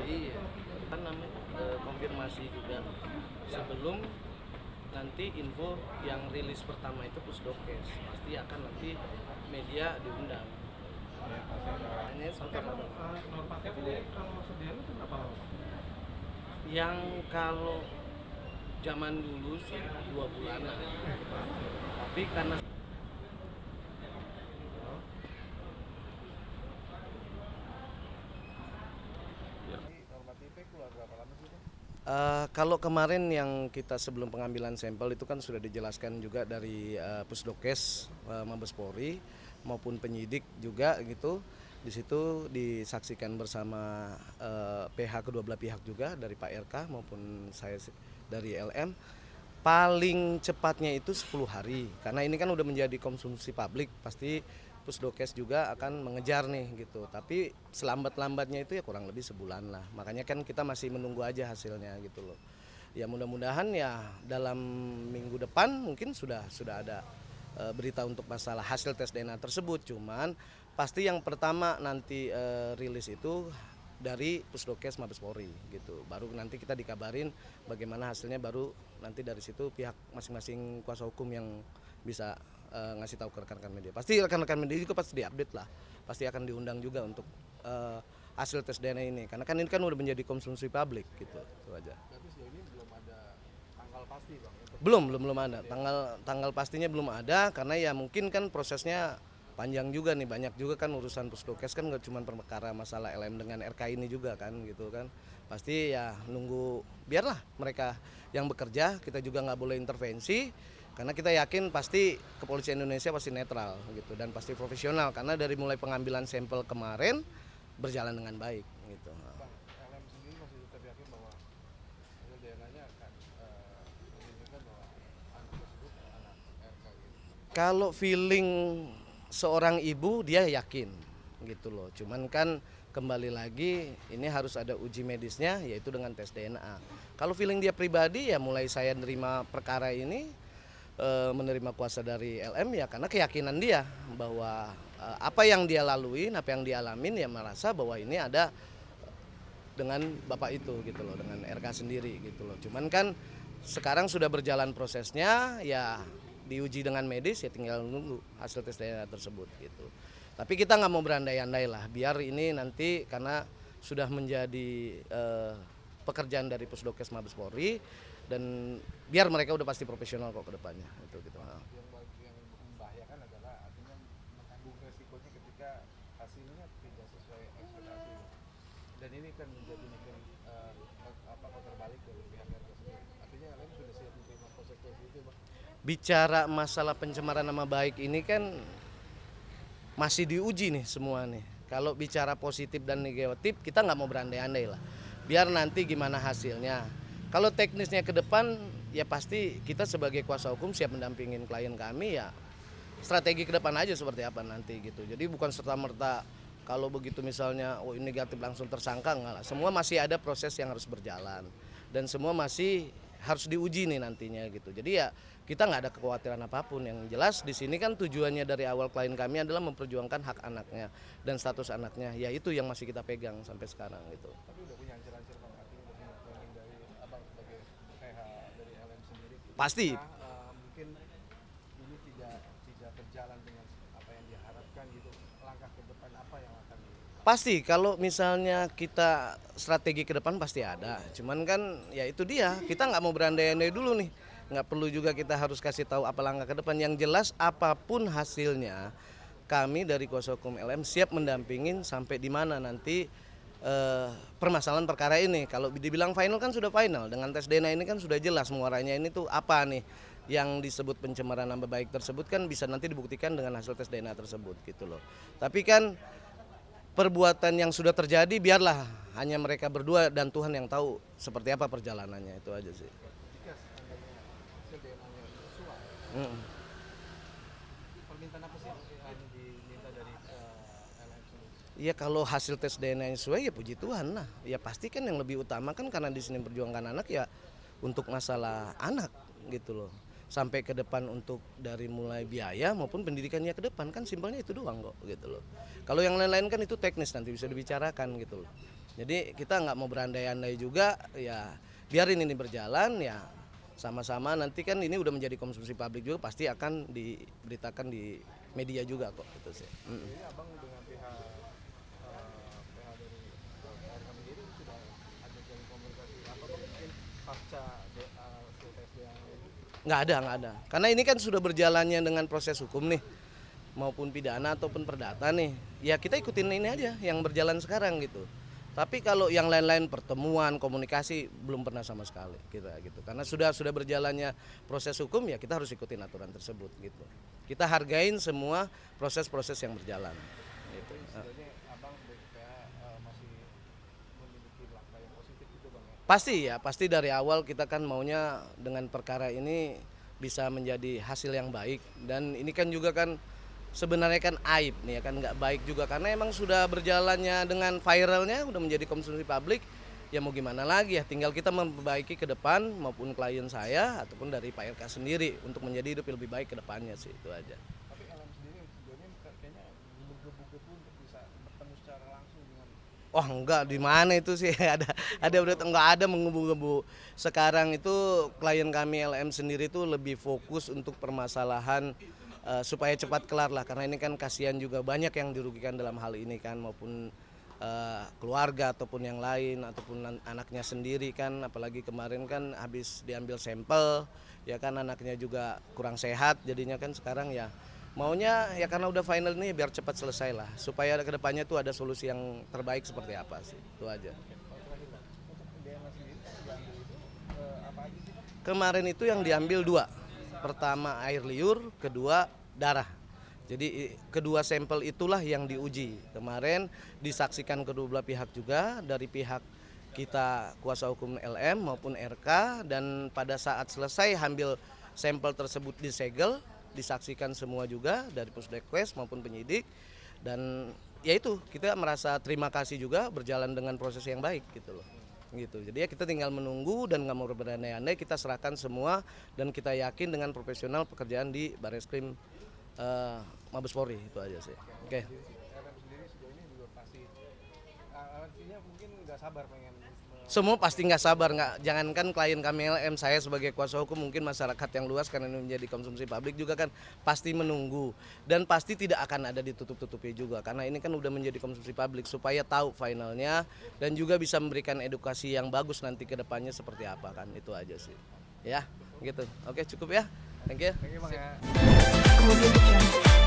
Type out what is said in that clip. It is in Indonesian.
Iya, kan namanya konfirmasi juga sebelum nanti info yang rilis pertama itu Pusdokes pasti akan nanti media diundang. Hanya sampai normatif ini kalau sedianya itu berapa lama? yang kalau zaman dulu sih 2 bulanan, tapi karena Normatifnya keluar berapa lama sih Bang? Kalau kemarin yang kita sebelum pengambilan sampel itu kan sudah dijelaskan juga dari Pusdokes Mabes Polri maupun penyidik juga gitu. Di situ disaksikan bersama PH kedua belah pihak juga dari Pak RK maupun saya dari LM. Paling cepatnya itu 10 hari karena ini kan udah menjadi konsumsi publik, pasti Pusdokes juga akan mengejar nih gitu. Tapi selambat-lambatnya itu ya kurang lebih sebulan lah. Makanya kan kita masih menunggu aja hasilnya gitu loh. Ya mudah-mudahan ya dalam minggu depan mungkin sudah ada berita untuk masalah hasil tes DNA tersebut. Cuman pasti yang pertama nanti rilis itu dari Pusdokes Mabes Polri gitu. Baru nanti kita dikabarin bagaimana hasilnya, baru nanti dari situ pihak masing-masing kuasa hukum yang bisa ngasih tahu ke rekan-rekan media. Pasti rekan-rekan media juga pasti diupdate lah. Pasti akan diundang juga untuk hasil tes DNA ini. Karena kan ini kan udah menjadi konsumsi publik gitu. Itu aja. Berarti sejauh ini belum ada tanggal pasti Bang untuk Belum ada. Tanggal pastinya belum ada karena ya mungkin kan prosesnya panjang juga nih, banyak juga kan urusan Pusdokes kan nggak cuma perkara masalah LM dengan RK ini juga kan gitu kan. Pasti ya nunggu biarlah mereka yang bekerja, kita juga nggak boleh intervensi karena kita yakin pasti kepolisian Indonesia pasti netral gitu dan pasti profesional karena dari mulai pengambilan sampel kemarin berjalan dengan baik gitu. Bang, LM sendiri masih tetap yakin bahwa hasil DNA-nya akan menunjukkan bahwa anak tersebut anak RK gitu. Kalau feeling seorang ibu dia yakin gitu loh. Cuman kan kembali lagi ini harus ada uji medisnya yaitu dengan tes DNA. Kalau feeling dia pribadi ya mulai saya nerima perkara ini menerima kuasa dari LM ya karena keyakinan dia bahwa apa yang dia laluin, apa yang dia alamin ya merasa bahwa ini ada dengan bapak itu gitu loh, dengan RK sendiri gitu loh. Cuman kan sekarang sudah berjalan prosesnya ya diuji dengan medis ya tinggal nunggu hasil tes DNA tersebut gitu. Tapi kita nggak mau berandai-andai lah, biar ini nanti karena sudah menjadi pekerjaan dari Pusdokes Mabes Polri dan biar mereka udah pasti profesional kok ke depannya itu gitu. Yang membahayakan adalah artinya menanggung resikonya ketika hasilnya tidak sesuai ekspektasi. Dan ini kan menjadi mungkin kotor balik dari pihak RK sendiri. Artinya LM sudah siap menerima konsekuensi itu Bang. Bicara masalah pencemaran nama baik ini kan masih diuji nih semua nih. Kalau bicara positif dan negatif kita nggak mau berandai-andai lah. Biar nanti gimana hasilnya. Kalau teknisnya ke depan ya pasti kita sebagai kuasa hukum siap mendampingin klien kami ya strategi ke depan aja seperti apa nanti gitu. Jadi bukan serta-merta kalau begitu misalnya oh ini negatif langsung tersangka enggak lah. Semua masih ada proses yang harus berjalan dan semua masih harus diuji nih nantinya gitu. Jadi ya kita nggak ada kekhawatiran apapun. Yang jelas di sini kan tujuannya dari awal klien kami adalah memperjuangkan hak anaknya dan status anaknya. Ya itu yang masih kita pegang sampai sekarang gitu. Tapi udah punya ancer-ancer Bang, artinya udah punya planning dari Abang sebagai PH dari LM sendiri. Pasti. Mungkin ini tidak berjalan dengan apa yang diharapkan gitu. Langkah ke depan apa yang akan Pasti kalau misalnya kita strategi ke depan pasti ada. Cuman kan ya itu dia, kita nggak mau berandai-andai dulu nih. Nggak perlu juga kita harus kasih tahu apa langkah ke depan. Yang jelas apapun hasilnya, kami dari kuasa hukum LM siap mendampingin sampai di mana nanti permasalahan perkara ini. Kalau dibilang final kan sudah final. Dengan tes DNA ini kan sudah jelas muaranya ini tuh apa nih. Yang disebut pencemaran nama baik tersebut kan bisa nanti dibuktikan dengan hasil tes DNA tersebut gitu loh. Tapi kan perbuatan yang sudah terjadi biarlah hanya mereka berdua dan Tuhan yang tahu seperti apa perjalanannya, itu aja sih. jika seandainya hasil DNA-nya sesuai, permintaan apa sih yang diminta dari LM sendiri? Iya kalau hasil tes DNA sesuai ya puji Tuhan lah. Ya pasti kan yang lebih utama kan karena di sini perjuangkan anak ya untuk masalah anak gitu loh. sampai ke depan untuk dari mulai biaya maupun pendidikannya ke depan, kan simpelnya itu doang kok gitu loh. Kalau yang lain-lain kan itu teknis, nanti bisa dibicarakan gitu loh. Jadi kita nggak mau berandai-andai juga, ya biarin ini berjalan ya, sama-sama nanti kan ini udah menjadi konsumsi publik juga, pasti akan diberitakan di media juga kok gitu sih. Jadi abang dengan pihak dari RK sendiri sudah ada yang komunikasi apa bang, mungkin pasca hasil tes DNA ini? Nggak ada. Karena ini kan sudah berjalannya dengan proses hukum nih, maupun pidana ataupun perdata nih. Ya kita ikutin ini aja yang berjalan sekarang gitu. Tapi kalau yang lain-lain pertemuan, komunikasi belum pernah sama sekali kita gitu. Karena sudah berjalannya proses hukum, ya kita harus ikutin aturan tersebut gitu. Kita hargain semua proses-proses yang berjalan. Gitu. Sebenarnya abang BPH masih memiliki langkah yang positif gitu bang ya? Pasti dari awal kita kan maunya dengan perkara ini bisa menjadi hasil yang baik, dan ini kan juga kan sebenarnya kan aib nih ya kan, nggak baik juga karena emang sudah berjalannya dengan viralnya udah menjadi konsumsi publik, ya mau gimana lagi ya, tinggal kita memperbaiki ke depan maupun klien saya ataupun dari Pak RK sendiri untuk menjadi hidup lebih baik ke depannya sih, itu aja. Tapi LM sendiri sebenarnya kayaknya menggebu-gebu untuk bisa bertemu secara langsung dengan Oh enggak, di mana itu sih ada udah enggak ada menggebu-gebu. Sekarang itu klien kami LM sendiri itu lebih fokus untuk permasalahan supaya cepat kelar lah, karena ini kan kasihan juga banyak yang dirugikan dalam hal ini kan, maupun keluarga ataupun yang lain ataupun anaknya sendiri kan, apalagi kemarin kan habis diambil sampel ya kan, anaknya juga kurang sehat, jadinya kan sekarang ya maunya ya karena udah final ini biar cepat selesai lah, supaya kedepannya tuh ada solusi yang terbaik seperti apa sih, itu aja. terakhir bang, untuk DNA sendiri diambil itu apa aja sih bang? Kemarin itu yang diambil 2, pertama air liur, kedua darah. Jadi kedua sampel itulah yang diuji. Kemarin disaksikan kedua belah pihak juga, dari pihak kita kuasa hukum LM maupun RK, dan pada saat selesai ambil sampel tersebut disegel, disaksikan semua juga dari Pusdekes maupun penyidik, dan ya itu kita merasa terima kasih juga berjalan dengan proses yang baik gitu loh. Gitu. Jadi ya kita tinggal menunggu dan nggak mau berandai-andai, kita serahkan semua dan kita yakin dengan profesional pekerjaan di Bareskrim Mabes Polri, itu aja sih. Oke. LM sendiri sejauh ini juga pasti artinya mungkin nggak sabar pengen Semua pasti nggak sabar, nggak, jangankan klien kami LM, saya sebagai kuasa hukum, mungkin masyarakat yang luas karena ini menjadi konsumsi publik juga kan pasti menunggu, dan pasti tidak akan ada ditutup-tutupi juga karena ini kan udah menjadi konsumsi publik, supaya tahu finalnya dan juga bisa memberikan edukasi yang bagus nanti ke depannya seperti apa kan, itu aja sih. Ya, gitu. Oke, cukup ya. Thank you. Thank you bang ya. Audio Jungle.